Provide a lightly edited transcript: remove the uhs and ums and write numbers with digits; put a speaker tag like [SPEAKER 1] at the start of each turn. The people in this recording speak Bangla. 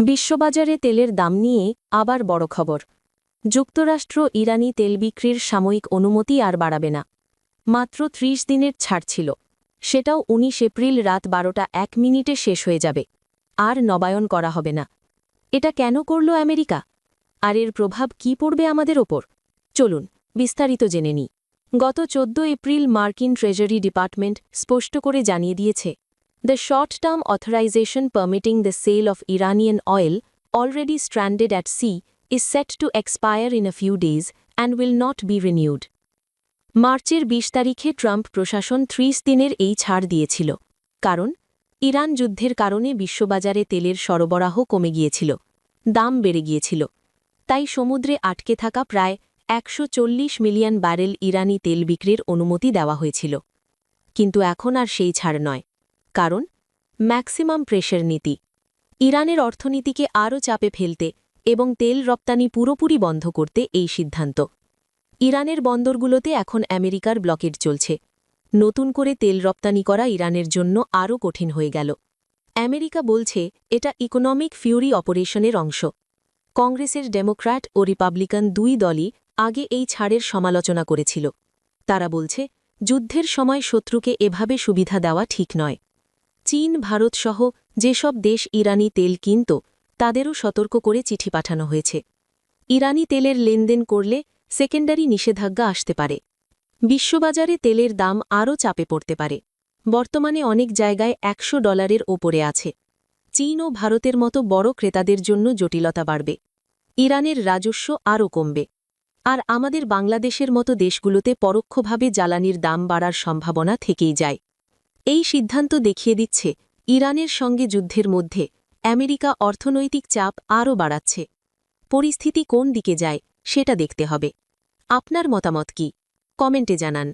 [SPEAKER 1] বিশ্ববাজারে তেলের দাম নিয়ে আবার বড় খবর। যুক্তরাষ্ট্র ইরানি তেল বিক্রির সাময়িক অনুমতি আর বাড়াবে না। মাত্র ৩০ দিনের ছাড় ছিল, সেটাও ১৯ এপ্রিল রাত ১২:০১ শেষ হয়ে যাবে, আর নবায়ন করা হবে না। এটা কেন করল আমেরিকা, আর এর প্রভাব কি পড়বে আমাদের ওপর? চলুন বিস্তারিত জেনে নিই। গত ১৪ এপ্রিল মার্কিন ট্রেজারি ডিপার্টমেন্ট স্পষ্ট করে জানিয়ে দিয়েছে, The short-term authorization permitting the sale of Iranian oil, already stranded at sea, is set to expire in a few days and will not be renewed. মার্চের ২০ তারিখে ট্রাম্প প্রশাসন ৩০ দিনের এই ছাড় দিয়েছিল, কারণ ইরান যুদ্ধের কারণে বিশ্ববাজারে তেলের সরবরাহ কমে গিয়েছিল, দাম বেড়ে গিয়েছিল। তাই সমুদ্রে আটকে থাকা প্রায় ১৪০ মিলিয়ন ব্যারেল ইরানি তেল বিক্রির অনুমতি দেওয়া হয়েছিল। কিন্তু এখন আর সেই ছাড় নয়, কারণ ম্যাক্সিমাম প্রেশার নীতি। ইরানের অর্থনীতিকে আরও চাপে ফেলতে এবং তেল রপ্তানি পুরোপুরি বন্ধ করতে এই সিদ্ধান্ত। ইরানের বন্দরগুলোতে এখন আমেরিকার ব্লকেড চলছে। নতুন করে তেল রপ্তানি করা ইরানের জন্য আরও কঠিন হয়ে গেল। আমেরিকা বলছে এটা ইকোনমিক ফিউরি অপারেশনের অংশ। কংগ্রেসের ডেমোক্র্যাট ও রিপাবলিকান দুই দলই আগে এই ছাড়ের সমালোচনা করেছিল। তারা বলছে, যুদ্ধের সময় শত্রুকে এভাবে সুবিধা দেওয়া ঠিক নয়। চীন, ভারত সহ যেসব দেশ ইরানি তেল কিনত, তাদেরও সতর্ক করে চিঠি পাঠানো হয়েছে। ইরানি তেলের লেনদেন করলে সেকেন্ডারি নিষেধাজ্ঞা আসতে পারে। বিশ্ববাজারে তেলের দাম আরও চাপে পড়তে পারে। বর্তমানে অনেক জায়গায় $১০০ ওপরে আছে। চীন ও ভারতের মতো বড় ক্রেতাদের জন্য জটিলতা বাড়বে। ইরানের রাজস্ব আরও কমবে। আর আমাদের বাংলাদেশের মতো দেশগুলোতে পরোক্ষভাবে জ্বালানির দাম বাড়ার সম্ভাবনা থেকেই যায়। এই সিদ্ধান্ত দেখিয়ে দিচ্ছে, ইরানের সঙ্গে যুদ্ধের মধ্যে আমেরিকা অর্থনৈতিক চাপ আরও বাড়াচ্ছে। পরিস্থিতি কোন দিকে যায় সেটা দেখতে হবে। আপনার মতামত কি? কমেন্টে জানান।